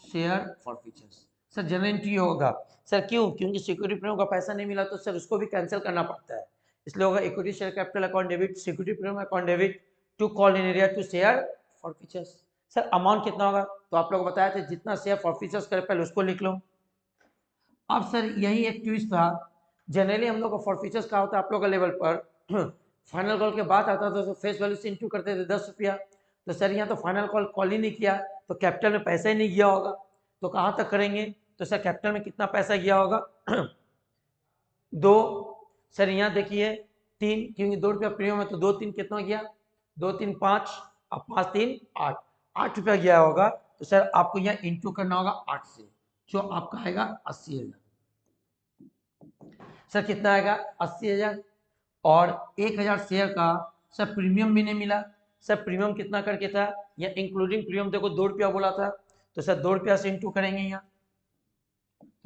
A: share forfeiture. Sir journal entry होगा सर, क्यों, क्योंकि सिक्योरिटी प्रीमियम का पैसा नहीं मिला तो सर उसको भी कैंसिल करना पड़ता है, इसलिए होगा equity share capital account debit, security premium account debit to call in arrear to share forfeiture. Sir amount कितना होगा, तो आप लोग बताया थे जितना शेयर फॉर फीचर्स करे पहले उसको लिख लो। अब सर यही एक ट्विस्ट था, जनरली हम लोग का फॉर फीचर्स का होता है आप लोग का लेवल पर फाइनल कॉल के बाद आता था तो फेस वैल्यू से इंटू करते थे 10 रुपया, तो सर यहाँ तो फाइनल कॉल ही नहीं किया तो कैपिटल में पैसा ही नहीं गया होगा, तो कहाँ तक करेंगे, तो सर कैपिटल में कितना पैसा गया होगा 2, सर यहाँ देखिए 3, क्योंकि 2 रुपया प्रीमियम है तो 2 3 कितना गया, 2 3 5, अब 5 3 8, 8 रुपया गया होगा, तो सर आपको यहाँ इंटू करना होगा 8 से, जो आपका आएगा 80,000। सर कितना आएगा 80,000, और 1,000 शेयर का सर प्रीमियम भी नहीं मिला, सर प्रीमियम कितना करके था, या इंक्लूडिंग प्रीमियम देखो 2 रुपया बोला था, तो सर 2 रुपया से इंटू करेंगे यहाँ,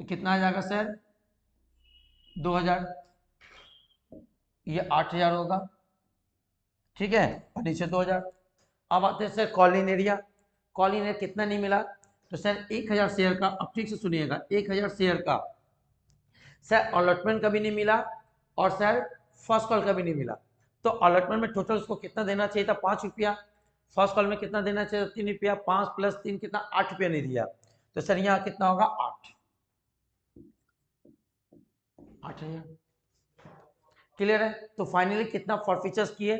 A: तो कितना आ जाएगा सर 2,000, ये 8,000 होगा, ठीक है, और नीचे 2,000। अब आते हैं sir Colin area, Colin area कितना नहीं मिला, तो सर 1,000 शेयर का, अब ठीक से सुनिएगा 1,000 शेयर का सर अलॉटमेंट का भी नहीं मिला और सर फर्स्ट कॉल का भी नहीं मिला, तो अलॉटमेंट में टोटल उसको कितना देना चाहिए था 5 रुपया, फर्स्ट कॉल में कितना देना चाहिए 3 रुपया, 5 प्लस 3 कितना 8 रुपया नहीं दिया, तो सर यहाँ कितना होगा 8,000। क्लियर है, तो फाइनली कितना फॉर फीचर्स किए,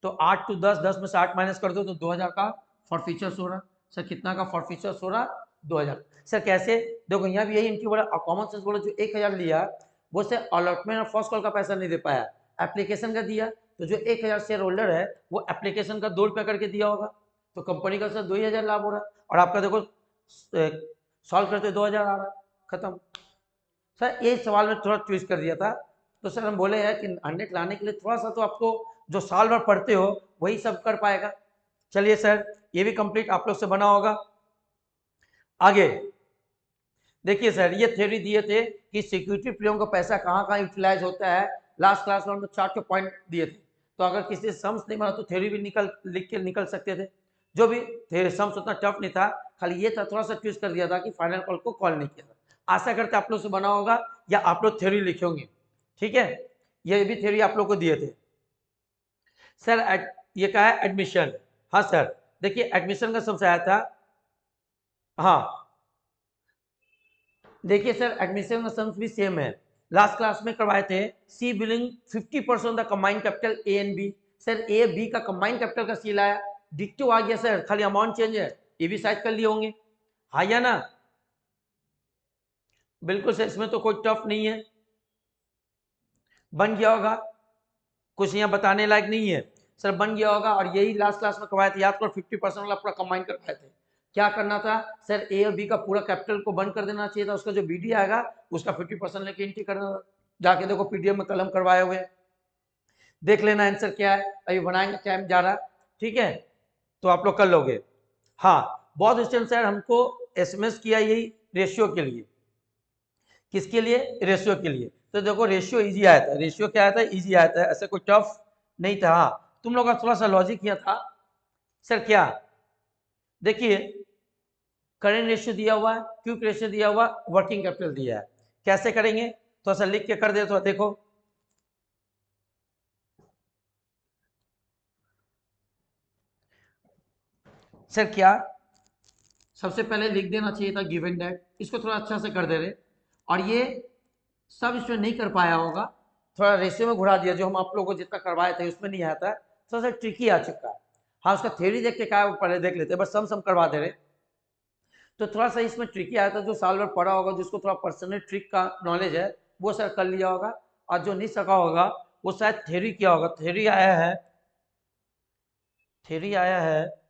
A: तो 8 टू 10, 10 में से 8 माइनस कर दो तो 2,000 का फॉर फीचर्स हो रहा, सर कितना का फॉर फीचर्स हो रहा 2,000। सर कैसे, देखो यहाँ भी यही इनकी बोला कॉमन सेंस बोला, जो 1,000 लिया वो से अलॉटमेंट और फर्स्ट कॉल का पैसा नहीं दे पाया, एप्लीकेशन का दिया, तो जो 1,000 शेयर होल्डर है वो एप्लीकेशन का 2 रुपया करके दिया होगा, तो कंपनी का सर 2,000 लाभ हो रहा है, और आपका देखो सॉल्व करते 2,000 आ रहा है, खत्म। सर ये सवाल में थोड़ा ट्विस्ट कर दिया था, तो सर हम बोले हैं कि 100 लाने के लिए थोड़ा सा तो आपको जो साल भर पढ़ते हो वही सब कर पाएगा। चलिए सर ये भी कंप्लीट आप लोग से बना होगा। आगे देखिए सर, ये थ्योरी दिए थे कि सिक्योरिटी प्रीमियम का पैसा कहाँ कहाँ यूटिलाइज होता है, लास्ट क्लास में हम 4 पॉइंट दिए थे, तो अगर किसी से सम्स नहीं बना तो थ्योरी भी लिख के निकल सकते थे, जो भी सम्स उतना टफ नहीं था, खाली ये था थोड़ा सा ट्विस्ट कर दिया था कि फाइनल कॉल को कॉल नहीं किया था। आशा करते आप लोग से बना होगा या आप लोग थ्योरी लिखे होंगे, ठीक है, ये भी थ्योरी आप लोग को दिए थे। सर ये क्या है एडमिशन, हाँ सर देखिए एडमिशन का समझ आया था, हाँ देखिए सर एडमिशन का सम्स भी सेम है, लास्ट क्लास में करवाए थे, C billing 50% the combined capital A and B, sir A B का कंबाइंड कैपिटल का सी लाया, डिक्टो आ गया सर, खाली अमाउंट चेंज है, ये भी साइड कर लिए होंगे, हाँ या ना, बिल्कुल सर इसमें तो कोई टफ नहीं है, बन गया होगा, कुछ यहाँ बताने लायक नहीं है। सर बन गया होगा, और यही लास्ट क्लास में करवाए थे, याद करो 50% वाला पूरा कंबाइन करवाए थे। क्या करना था सर, ए और बी का पूरा कैपिटल को बंद कर देना चाहिए था, उसका जो बीडी आएगा उसका 50% लेके एंट्री करना था। जाके देखो पीडीएफ में कलम करवाए हुए, देख लेना आंसर क्या है, अभी बनाएंगे, टाइम जा रहा, ठीक है, तो आप लोग कर लोगे। हाँ, बहुत स्टूडेंट सर हमको एसएमएस किया यही रेशियो के लिए, किसके लिए, रेशियो के लिए। तो देखो रेशियो इजी आया था, रेशियो क्या आया था, इजी आया था, ऐसा कोई टफ नहीं था। हाँ, तुम लोग का थोड़ा सा लॉजिक किया था सर, क्या देखिए करेंट रेशियो दिया हुआ है, क्विक रेशियो दिया हुआ, वर्किंग कैपिटल दिया है, कैसे करेंगे तो सर लिख के कर दे, तो देखो सर क्या सबसे पहले लिख देना चाहिए था गिवन दैट, इसको थोड़ा अच्छा से कर दे रहे, और ये सब इसमें नहीं कर पाया होगा, थोड़ा रेशियो में घुरा दिया, जो हम आप लोगों को जितना करवाए थे उसमें नहीं आता है, थोड़ा सा ट्रिकी आ चुका है। हाँ, उसका थ्योरी देख के क्या है वो पहले देख लेते, बस सम करवा दे रहे, तो थोड़ा सा इसमें ट्रिकी आया था, जो साल भर पढ़ा होगा, जिसको थोड़ा पर्सनल ट्रिक का नॉलेज है वो सर कर लिया होगा, और जो नहीं सका होगा वो शायद थ्योरी किया होगा, थ्योरी आया है, थ्योरी आया है।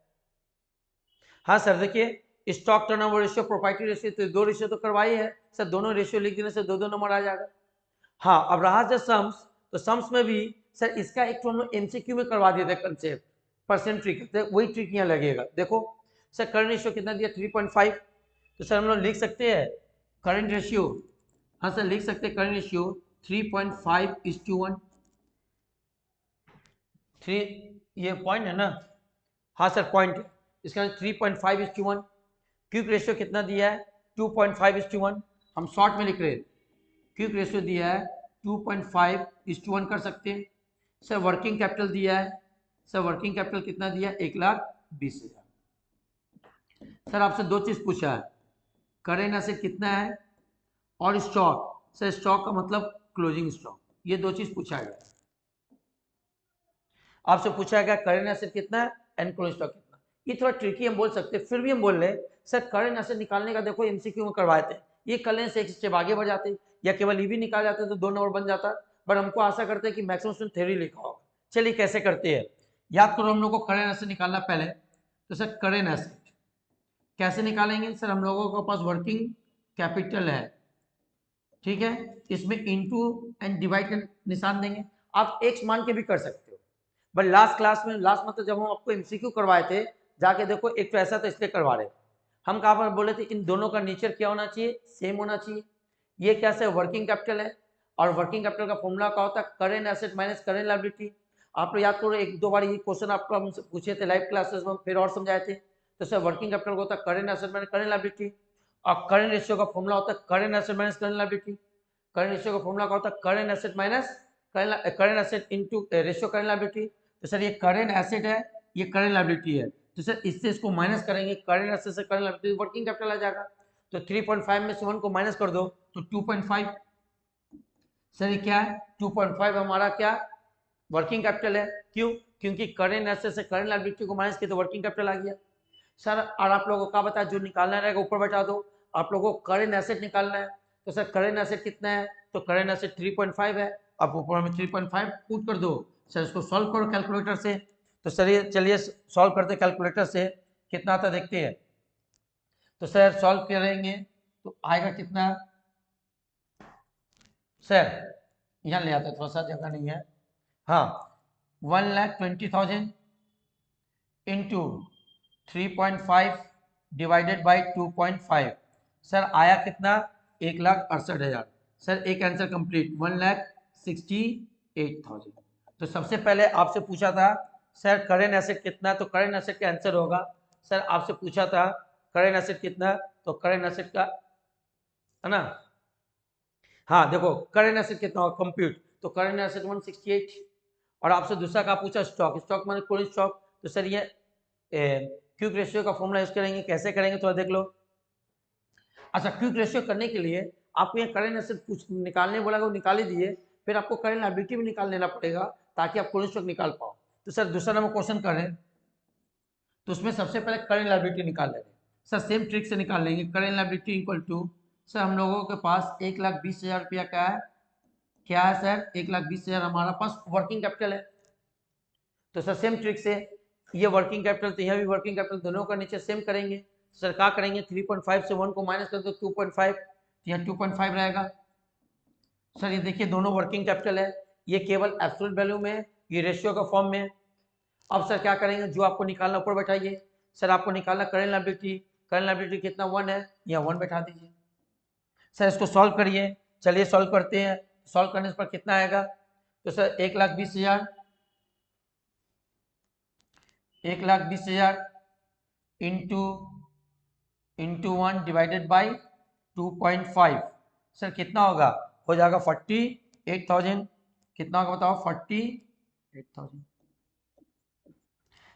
A: हाँ सर देखिए stock turnover ratio, proprietary ratio, तो दो रेशियो तो करवाई है सर, दोनों रेशियो लिख देने से दो दो नंबर आ जाएगा। हाँ, अब रहा जो सम्स, तो सम्स में भी सर इसका एक तो हम लोग एमसीक्यू में करवा दिए थे कंसेप्ट, परसेंट ट्रिक, तो वही ट्रिक यहाँ लगेगा। देखो सर करंट रेशियो कितना दिया 3.5, तो सर हम लोग लिख सकते हैं करंट रेशियो, हाँ सर लिख सकते हैं करंट रेशियो 3.5:1, 3, ये पॉइंट है ना, हाँ सर पॉइंट है, इसका 3.5:1। क्विक रेशियो कितना दिया है 2.5:1, हम शॉर्ट में लिख रहे हैं, क्विक रेशियो दिया है 2.5:1 कर सकते हैं। सर वर्किंग कैपिटल दिया है, सर वर्किंग कैपिटल कितना दिया है 1,20,000। सर आपसे दो चीज पूछा है, करेंट एसेट कितना है और स्टॉक, सर स्टॉक का मतलब क्लोजिंग स्टॉक, ये दो चीज पूछा गया, आपसे पूछा गया करेंट एसेट कितना है एंड क्लोजिंग स्टॉक कितना। ये थोड़ा ट्रिकी हम बोल सकते हैं, फिर भी हम बोल रहे सर करेंट एसेट निकालने का देखो एमसीक्यू में करवाए थे, ये कर लेने से एक स्टेप आगे बढ़ जाते, या केवल ये भी निकाल जाते तो 2 नंबर बन जाता, बट हमको आशा करते हैं कि मैक्सिमम उसमें थ्योरी लिखा होगा। चलिए कैसे करते हैं, याद करो हम लोग को करेंट एसेट निकालना पहले, तो सर करेंट एसेट कैसे निकालेंगे, सर हम लोगों के पास वर्किंग कैपिटल है, ठीक है, इसमें इनटू एंड डिवाइड का निशान देंगे, आप एक्स मान के भी कर सकते हो, बट लास्ट क्लास में, लास्ट मतलब जब हम आपको एमसीक्यू करवाए थे, जाके देखो एक तो ऐसा तो इसलिए करवा रहे, हम कहाँ पर बोले थे इन दोनों का नेचर क्या होना चाहिए, सेम होना चाहिए। ये कैसे वर्किंग कैपिटल है, और वर्किंग कैपिटल का फॉर्मूला क्या होता है current asset minus current liability. आप लोग याद करो एक दो बार ये क्वेश्चन आपको हमसे पूछे थे लाइव क्लासेस में, फिर और समझाए थे, तो सर वर्किंग कैपिटल होता है current asset minus current liability, और करेंट रेशियो का फॉर्मूला होता है current asset minus current liability. Current ratio का फॉर्मूला क्या होता है current asset minus current asset into ratio current liability. तो सर ये करेंट एसेट है, ये करेंट लायबिलिटी है, तो सर इससे इसको माइनस करेंगे, करेंट एसेट से करेंट लायबिलिटी वर्किंग कैपिटल आ जाएगा, तो 3.5 में से 1 को माइनस कर दो तो 2.5, सर ये क्या है 2.5 हमारा क्या वर्किंग कैपिटल है, क्यों, क्योंकि करेंट एसेट से करेंट लायबिलिटी को माइनस किया तो वर्किंग कैपिटल आ गया। सर और आप लोगों को क्या बताया, जो निकालना रहेगा ऊपर बैठा दो, आप लोगों को करेंट एसेट निकालना है, तो सर करेंट एसेट कितना है, तो करेंट एसेट 3.5 है, अब ऊपर में 3.5 पुट कर दो, सर इसको सॉल्व करो कैलकुलेटर से, तो सर ये चलिए सॉल्व करते कैलकुलेटर से, कितना आता देखते हैं, तो सर सॉल्व करेंगे तो आएगा कितना, सर यहाँ ले आते थोड़ा सा जगह नहीं है, हाँ 1,20,000 इंटू 3.5 डिवाइडेड बाई 2.5, सर आया कितना 1,68,000, सर एक आंसर कंप्लीट 1,68,000। तो सबसे पहले आपसे पूछा था सर करेंट एसेट कितना, तो करेंट एसेट का आंसर होगा, सर आपसे पूछा था करेंट एसेट कितना, तो करेंट एसेट का है ना, हाँ देखो करेंट एसेट कितना होगा कंप्यूट, तो करेंट एसेट 168, और आपसे दूसरा का पूछा स्टॉक, स्टॉक माने कोल्ड स्टॉक, तो सर ये क्विक रेशियो का फॉर्मूला यूज करेंगे, कैसे करेंगे थोड़ा देख लो। अच्छा क्विक रेशियो करने के लिए आपको ये करेंट एसेट कुछ निकालने बोला वो निकाल ही दिए, फिर आपको करेंट लायबिलिटी भी निकाल लेना पड़ेगा ताकि आप कोल्ड स्टॉक निकाल पाओ। तो सर दूसरा नंबर क्वेश्चन करें तो उसमें सबसे पहले करेंट लायबिलिटी निकाल लेंगे, सर सेम ट्रिक से निकाल लेंगे, current liability equal to, sir हम लोगों के पास 1,20,000 रुपया क्या है सर 1,20,000 हमारा पास वर्किंग कैपिटल है, तो सर सेम ट्रिक से ये वर्किंग कैपिटल तो यहाँ भी वर्किंग कैपिटल दोनों का नीचे सेम करेंगे। सर क्या करेंगे 3.5 से 1 को माइनस कर दो 2.5, यहाँ 2.5 रहेगा। सर ये देखिए दोनों वर्किंग कैपिटल है, ये केवल एब्सोल्यूट वैल्यू में, ये रेशियो का फॉर्म में। अब सर क्या करेंगे, जो आपको निकालना ऊपर बैठाइए। सर आपको निकालना करेंट लायबिलिटी, करेंट लायबिलिटी कितना 1 है, यहाँ 1 बैठा दीजिए। सर इसको सॉल्व करिए, चलिए सॉल्व करते हैं। सॉल्व करने पर कितना आएगा, तो sir 1,20,000, 1,20,000 into 1 divided by 2.5। Sir कितना होगा, हो जाएगा 48,000। कितना होगा बताओ, 48,000।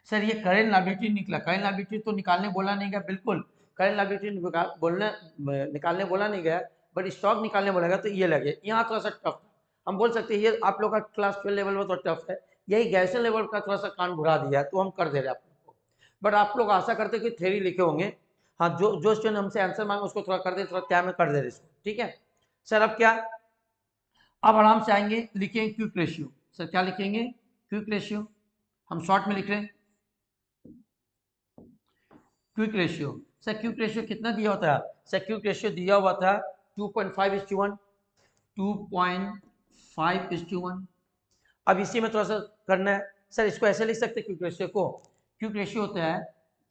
A: सर ये करेंट लायबिलिटी निकला, करेंट लायबिलिटी तो निकालने बोला नहीं गया, बिल्कुल करेंट लायबिलिटी बोलने निकालने बोला नहीं गया, बट स्टॉक निकालने बोला गया, तो ये लगे यहाँ थोड़ा सा टफ। हम बोल सकते हैं ये आप लोग का क्लास 12 लेवल में तो टफ है, यही गैसन लेवल का थोड़ा सा कान भुरा दिया है, तो हम कर दे रहे हैं आप लोग को। बट आप लोग आशा करते कि थ्योरी लिखे होंगे। हाँ, जो स्टूडेंट हमसे आंसर मांगे उसको थोड़ा कर दे, थोड़ा क्या में कर दे रहे इसको, ठीक है। सर अब क्या, अब आराम से आएंगे, लिखेंगे क्विक रेशियो। सर क्या लिखेंगे, क्विक रेशियो, हम शॉर्ट में लिख रहे हैं quick ratio. Sir quick ratio कितना दिया होता है, सर क्विक रेशियो दिया हुआ था 2.5:1, 2.5:1। अब इसी में थोड़ा सा करना है। सर इसको ऐसे लिख सकते हैं क्विक रेशियो को, क्विक रेशियो होता है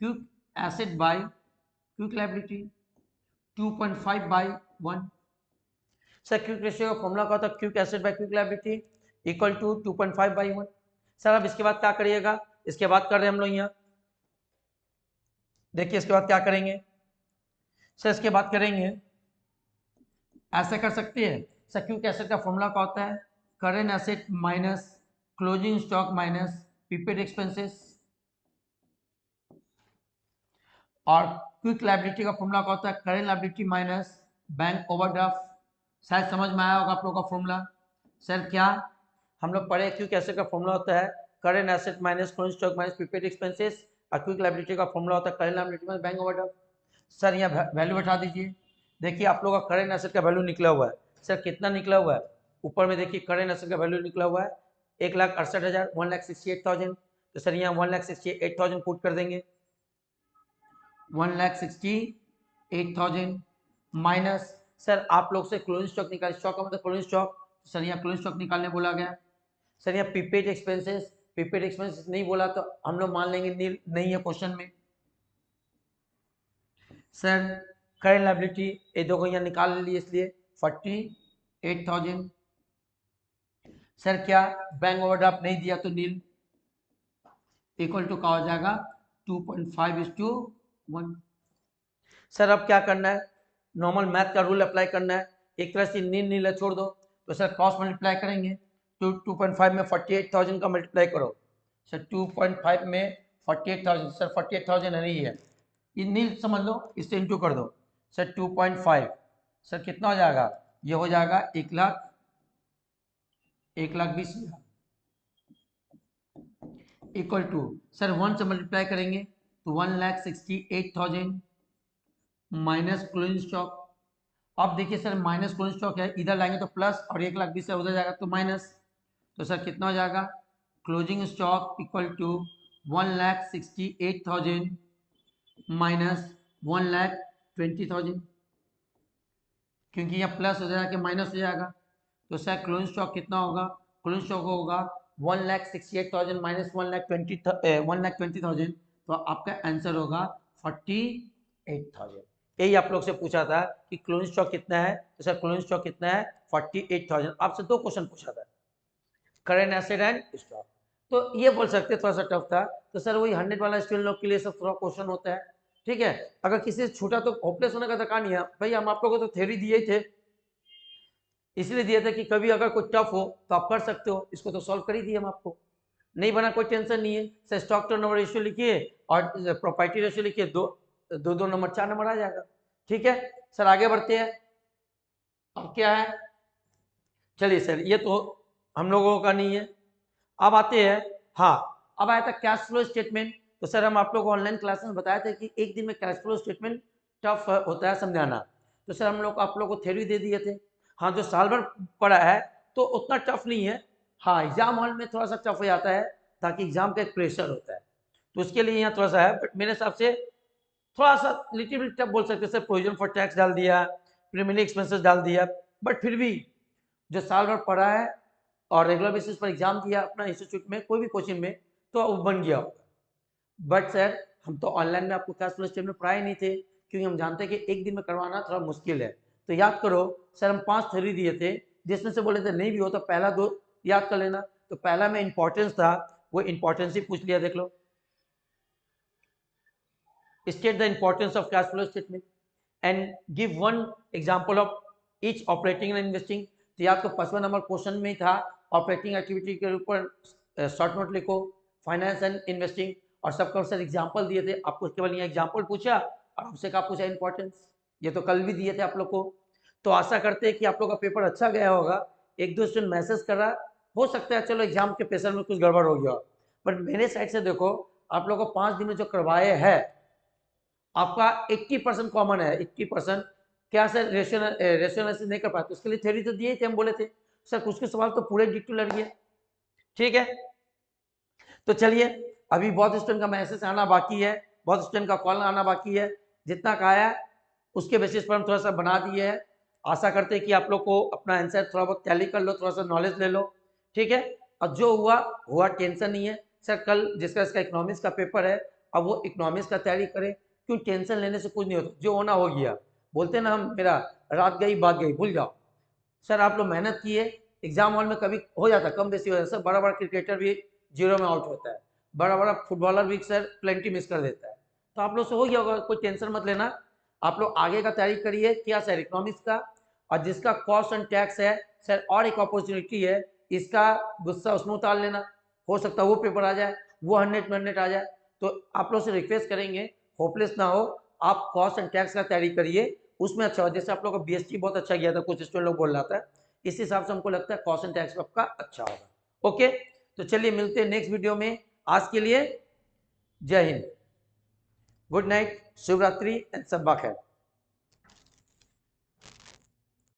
A: quick asset by quick liability 2.5/1। Sir quick ratio का फॉर्मूला क्या होता है, quick asset by quick liability equal to 2.5/1। Sir अब इसके बाद क्या करिएगा, इसके बाद कर रहे हैं हम लोग यहाँ, देखिए इसके बाद क्या करेंगे। सर इसके बाद करेंगे, ऐसे कर सकते हैं। सर क्विक एसेट का फॉर्मूला क्या होता है, current asset minus closing stock minus prepaid expenses, और क्विक लायबिलिटी का फॉर्मूला क्या होता है, current liability minus bank overdraft. शायद समझ में आया होगा आप लोग का फॉर्मूला। सर क्या हम लोग पढ़े, क्विक एसेट का फॉर्मूला होता है current asset minus closing stock minus prepaid expenses, और क्विक लायबिलिटी का फॉर्मूला होता है current liability minus bank overdraft. Sir यहाँ वैल्यू बैठा दीजिए। देखिए आप लोग का करेंट एसेट का वैल्यू निकला हुआ है। सर कितना निकला हुआ है, ऊपर में देखिए करेंट एसेट का वैल्यू निकला हुआ है 1,68,000, 1,68,000। तो सर यहाँ 1,68,000 पुट कर देंगे, 1,68,000 माइनस, सर आप लोग से क्लोजिंग स्टॉक निकाल, स्टॉक का मतलब क्लोजिंग स्टॉक, सर यहाँ क्लोजिंग स्टॉक निकालने बोला गया। सर यहाँ प्रीपेड एक्सपेंसेस, प्रीपेड एक्सपेंसेस नहीं बोला तो हम लोग मान लेंगे नील नहीं है क्वेश्चन में। सर करेंट लायबिलिटी ये दो को यहाँ निकाल लिए, इसलिए 48,000। सर क्या बैंक ओवरड्राफ्ट नहीं दिया तो नील, इक्वल टू क्या हो जाएगा 2.5:1। सर अब क्या करना है, नॉर्मल मैथ का रूल अप्लाई करना है, एक तरह से नील नील छोड़ दो, तो सर क्रॉस मल्टीप्लाई करेंगे, तो 2.5 में 48,000 का मल्टीप्लाई करो। सर 2.5 में 48,000, सर 48,000 नहीं है, ये नील समझ लो, इससे इंटू कर दो। सर 2.5, सर कितना हो जाएगा, ये हो जाएगा 1,20,000 इक्वल टू, सर 1 से मल्टीप्लाई करेंगे तो 1,68,000 माइनस क्लोजिंग स्टॉक। अब देखिए सर माइनस क्लोजिंग स्टॉक है, इधर लाएंगे तो प्लस, और 1,20,000 से उधर जाएगा तो माइनस, तो सर कितना हो जाएगा, closing stock equal to 1,68,000 minus 1,20,000, क्योंकि यहाँ प्लस हो जाएगा कि माइनस हो जाएगा, तो सर क्लोजिंग स्टॉक कितना होगा, क्लोजिंग स्टॉक होगा 1,68,000 माइनस 1,20,000, तो आपका आंसर होगा 48,000। यही आप लोग से पूछा था कि क्लोजिंग स्टॉक कितना है, तो सर क्लोजिंग स्टॉक कितना है 48,000। आपसे 2 क्वेश्चन पूछा था, करेंट एसेट एंड स्टॉक, तो ये बोल सकते थोड़ा सा टफ था, तो सर वही 100 वाला स्टूडेंट लोग के लिए सब थोड़ा क्वेश्चन होता है, ठीक है। अगर किसी से छूटा तो होपलेस होने का दरकार नहीं है भाई, हम आप लोगों को तो थ्योरी दिए ही थे, इसलिए दिया था कि कभी अगर कोई टफ हो तो आप कर सकते हो, इसको तो सॉल्व कर ही दिए हम आपको, नहीं बना कोई टेंशन नहीं है। सर स्टॉक टर्नओवर रेशियो लिखिए और प्रॉपर्टी रेशियो लिखिए, दो नंबर 4 नंबर आ जाएगा, ठीक है। सर आगे बढ़ते हैं, अब क्या है, चलिए सर ये तो हम लोगों का नहीं है, अब आते हैं, हाँ अब आया था कैश फ्लो स्टेटमेंट। तो सर हम आप लोग को ऑनलाइन क्लास में बताया था कि एक दिन में कैश फ्लो स्टेटमेंट टफ होता है समझाना, तो सर हम लोग आप लोग को थ्योरी दे दिए थे। हाँ जो साल भर पढ़ा है तो उतना टफ नहीं है, हाँ एग्जाम हॉल में थोड़ा सा टफ हो जाता है, ताकि एग्जाम का एक प्रेशर होता है, तो उसके लिए यहाँ थोड़ा सा है। बट मेरे हिसाब से थोड़ा सा लिटिल बिट टफ बोल सकते हैं सर, प्रोविजन फॉर टैक्स डाल दिया, प्रीमियरी एक्सपेंसेस डाल दिया, बट फिर भी जो साल भर पढ़ा है और रेगुलर बेसिस पर एग्जाम दिया अपना इंस्टीट्यूट में कोई भी कोचिंग में, तो वो बन गया होगा। बट सर हम तो ऑनलाइन में आपको कैश फ्लो स्टेटमेंट पढ़ाए नहीं थे, क्योंकि हम जानते हैं कि एक दिन में करवाना थोड़ा मुश्किल है। तो याद करो सर, हम 5 थ्योरी दिए थे, जिसमें से बोले थे नहीं भी हो तो पहला 2 याद कर लेना। तो पहला में इंपॉर्टेंस था, वो इंपॉर्टेंस ही पूछ लिया, देख लो, state the importance of cash flow statement and give one example of each operating and investing। तो याद को 5वां नंबर क्वेश्चन में था, ऑपरेटिंग एक्टिविटी के ऊपर शॉर्ट नोट लिखो, फाइनेंस एंड इन्वेस्टिंग, और सबका सर एग्जांपल दिए थे आपको, केवल ये एग्जांपल पूछा और हमसे क्या पूछा, इंपॉर्टेंस। ये तो कल भी दिए थे आप लोग को। तो आशा करते हैं कि आप लोग का पेपर अच्छा गया होगा। एक दो स्टूडेंट मैसेज कर रहा, हो सकता है चलो एग्जाम के प्रेशर में कुछ गड़बड़ हो गया, बट मेरे साइड से देखो आप लोग को 5 दिन में जो करवाए हैं आपका 80% कॉमन है। 80% क्या सर, रेशनल नहीं कर पाते, उसके लिए थ्योरी तो दिए थे, हम बोले थे सर कुछ कुछ सवाल तो पूरे डिटेल लग गए। ठीक है, तो चलिए अभी बहुत स्टूडेंट का मैसेज आना बाकी है, बहुत स्टूडेंट का कॉल आना बाकी है। जितना का आया उसके बेसिस पर हम थोड़ा सा बना दिए है। आशा करते हैं कि आप लोग को अपना आंसर थोड़ा बहुत टैली कर लो, थोड़ा सा नॉलेज ले लो। ठीक है, और जो हुआ हुआ, टेंशन नहीं है सर। कल जिसका इसका इकोनॉमिक्स का पेपर है, अब वो इकोनॉमिक्स का तैयारी करे, क्यों टेंशन लेने से कुछ नहीं होता, जो होना हो गया। बोलते हैं ना हम, मेरा रात गई बात गई, भूल जाओ। सर आप लोग मेहनत किए, एग्जाम हॉल में कभी हो जाता है कम बेसी हो जाता है सर, बड़ा बड़ा क्रिकेटर भी 0 में आउट होता है, बड़ा बड़ा फुटबॉलर भी सर प्लेंटी मिस कर देता है। तो आप लोग से हो गया होगा, कोई टेंशन मत लेना। आप लोग आगे का तैयारी करिए, क्या सर, इकोनॉमिक्स का। और जिसका कॉस्ट एंड टैक्स है सर, और एक अपॉर्चुनिटी है, इसका गुस्सा उसमें उतार लेना, हो सकता है वो पेपर आ जाए, वो 100 में 100 आ जाए। तो आप लोग से रिक्वेस्ट करेंगे, होपलेस ना हो, आप कॉस्ट एंड टैक्स का तैयारी करिए, उसमें अच्छा हो। जैसे आप लोग का बीएसटी बहुत अच्छा गया था, कुछ स्टूडेंट लोग बोल रहा था, इस हिसाब से हमको लगता है कॉस्ट एंड टैक्स आपका अच्छा होगा। ओके, तो चलिए मिलते हैं नेक्स्ट वीडियो में। आज के लिए जय हिंद, गुड नाइट, शुभ रात्रि एंड सब खैर।